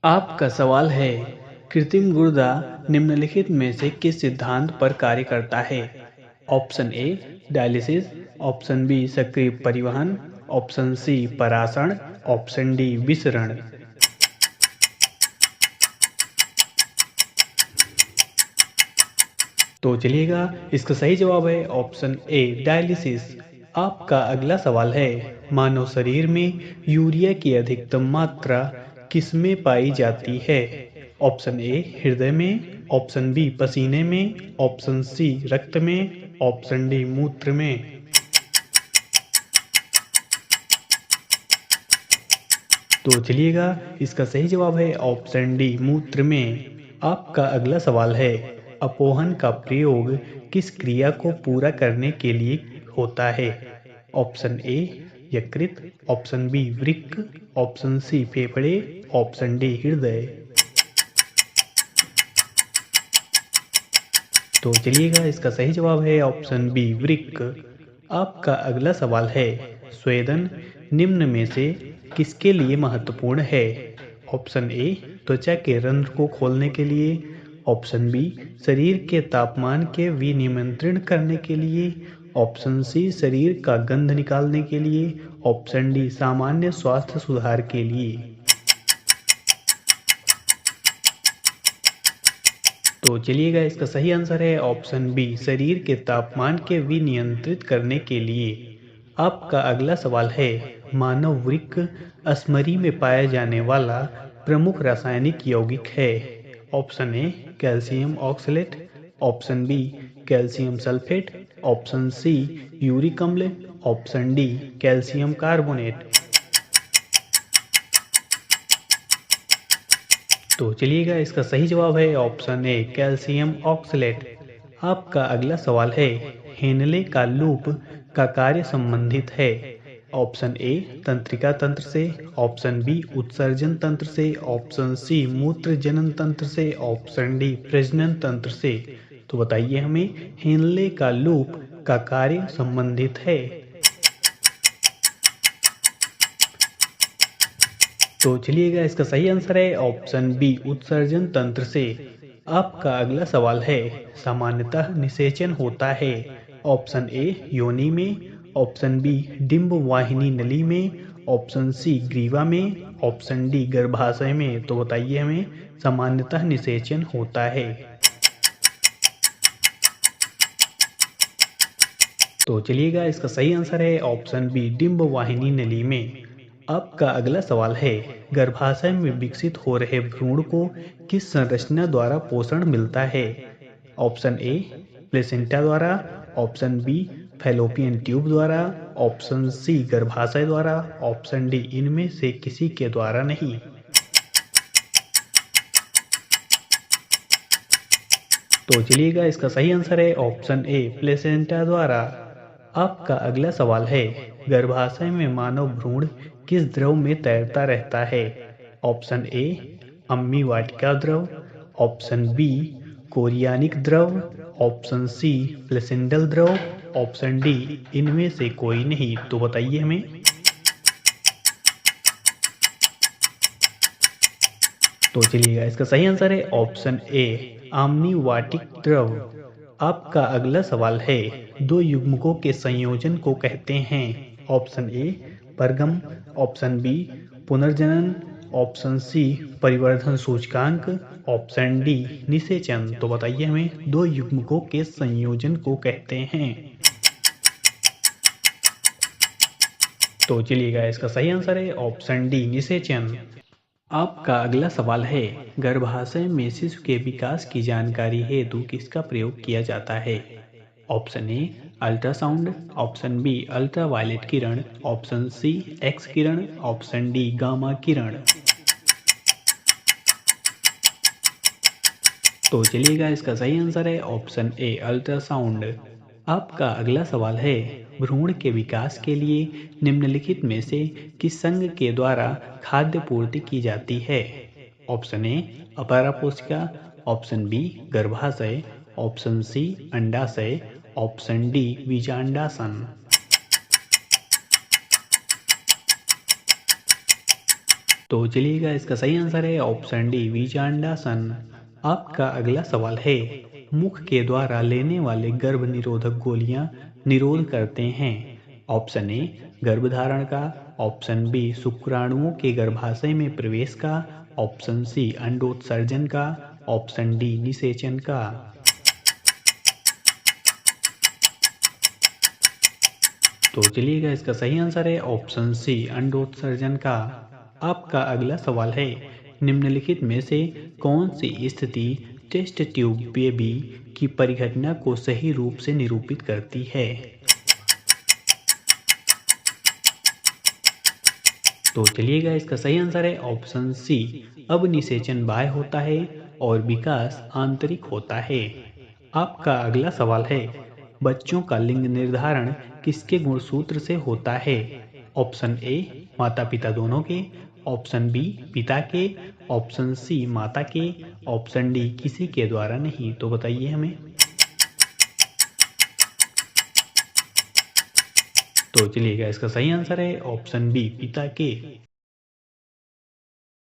आपका सवाल है, कृत्रिम गुर्दा निम्नलिखित में से किस सिद्धांत पर कार्य करता है? Option A dialysis, option B सक्रिय परिवहन, ऑप्शन सी परासरण, ऑप्शन डी विसरण। तो चलिएगा, इसका सही जवाब है ऑप्शन ए डायलिसिस। आपका अगला सवाल है, मानव शरीर में यूरिया की अधिकतम मात्रा किसमें पाई जाती है? ऑप्शन ए हृदय में, ऑप्शन बी पसीने में, ऑप्शन सी रक्त में, ऑप्शन डी मूत्र में। तो चलिएगा, इसका सही जवाब है ऑप्शन डी मूत्र में। आपका अगला सवाल है, अपोहन का प्रयोग किस क्रिया को पूरा करने के लिए होता है? ऑप्शन ए यकृत, ऑप्शन बी वृक्क, ऑप्शन सी फेफड़े, ऑप्शन डी हृदय। तो चलिएगा, इसका सही जवाब है ऑप्शन बी वृक्क। आपका अगला सवाल है, स्वेदन निम्न में से किसके लिए महत्वपूर्ण है? ऑप्शन ए त्वचा के रंध्र को खोलने के लिए, ऑप्शन बी शरीर के तापमान के विनियंत्रण करने के लिए, ऑप्शन सी शरीर का गंध निकालने के लिए, ऑप्शन डी सामान्य स्वास्थ्य सुधार के लिए। तो चलिएगा, इसका सही आंसर है ऑप्शन बी शरीर के तापमान के विनियंत्रित करने के लिए। आपका अगला सवाल है, मानव वृक्क अश्मरी में पाया जाने वाला प्रमुख रासायनिक यौगिक है? Option A calcium oxalate, option B calcium sulphate, option C uric अम्ल, ऑप्शन डी कैल्शियम कार्बोनेट। तो चलिएगा, इसका सही जवाब है ऑप्शन ए कैल्शियम ऑक्सलेट। आपका अगला सवाल है, हेनले का लूप का कार्य संबंधित है? ऑप्शन ए तंत्रिका तंत्र से, ऑप्शन बी उत्सर्जन तंत्र से, ऑप्शन सी मूत्र जनन तंत्र से, ऑप्शन डी प्रजनन तंत्र से। तो बताइए हमें, हेनले का लूप का कार्य संबंधित है? तो चलिएगा, इसका सही आंसर है ऑप्शन बी उत्सर्जन तंत्र से। आपका अगला सवाल है, सामान्यतः निषेचन होता है? ऑप्शन ए योनि में, ऑप्शन बी डिंब वाहिनी नली में, ऑप्शन सी ग्रीवा में, ऑप्शन डी गर्भाशय में। तो बताइए हमें, सामान्यतः निषेचन होता है? तो चलिएगा, इसका सही आंसर है ऑप्शन बी डिंब वाहिनी नली में। आपका अगला सवाल है, गर्भाशय में विकसित हो रहे भ्रूण को किस संरचना द्वारा पोषण मिलता है? ऑप्शन ए प्लेसेंटा द्वारा, ऑप्शन बी फैलोपियन ट्यूब द्वारा, ऑप्शन सी गर्भाशय द्वारा, ऑप्शन डी इनमें से किसी के द्वारा नहीं। तो चलिएगा, इसका सही आंसर है ऑप्शन ए प्लेसेंटा द्वारा। आपका अगला सवाल है, गर्भाशय में मानव भ्रूण किस द्रव में तैरता रहता है? ऑप्शन ए अम्मी वाटिका द्रव, ऑप्शन बी कोरियानिक द्रव, ऑप्शन सी प्लेसेंडल द्रव, ऑप्शन डी इनमें से कोई नहीं। तो बताइए हमें। तो चलिएगा, इसका सही आंसर है ऑप्शन ए आम्निवाटिक द्रव। आपका अगला सवाल है, दो युग्मकों के संयोजन को कहते हैं? ऑप्शन ए परगम, ऑप्शन बी पुनर्जनन, ऑप्शन सी परिवर्धन सूचकांक, ऑप्शन डी निषेचन। तो बताइए हमें, दो युग्मकों के संयोजन को कहते हैं? तो चलिएगा, इसका सही आंसर है ऑप्शन डी निषेचन। आपका अगला सवाल है, गर्भाशय में शिशु के विकास की जानकारी हेतु किसका प्रयोग किया जाता है? Option A ultrasound, option B ultraviolet किरण, ऑप्शन सी एक्स किरण, ऑप्शन डी गामा किरण। तो चलिएगा, इसका सही आंसर है ऑप्शन ए अल्ट्रासाउंड। आपका अगला सवाल है, भ्रूण के विकास के लिए निम्नलिखित में से किस संघ के द्वारा खाद्य पूर्ति की जाती है? ऑप्शन ए अपरापोषिका, ऑप्शन बी गर्भाशय, ऑप्शन सी अंडाशय, ऑप्शन डी बीजांडासन। तो चलिएगा इसका सही आंसर है ऑप्शन डी विजांडासन। आपका अगला सवाल है, मुख के द्वारा लेने वाले गर्भ निरोधक गोलियां निरोध करते हैं। ऑप्शन ए गर्भधारण का, ऑप्शन बी शुक्राणुओं के गर्भाशय में प्रवेश का, ऑप्शन सी अंडोत्सर्जन का, ऑप्शन डी निषेचन का। तो चलिएगा इसका सही आंसर है ऑप्शन सी अंडोत्सर्जन का। आपका अगला सवाल है, निम्नलिखित में से कौन सी स्थिति टेस्ट ट्यूब बेबी की परिघटना को सही रूप से निरूपित करती है। तो चलिएगा इसका सही आंसर है ऑप्शन सी अब निषेचन बाह्य होता है और विकास आंतरिक होता है। आपका अगला सवाल है, बच्चों का लिंग निर्धारण किसके गुणसूत्र से होता है। ऑप्शन ए माता पिता दोनों के, ऑप्शन बी पिता के, ऑप्शन सी माता के, ऑप्शन डी किसी के द्वारा नहीं। तो बताइए हमें। तो चलिएगा इसका सही आंसर है ऑप्शन बी पिता के।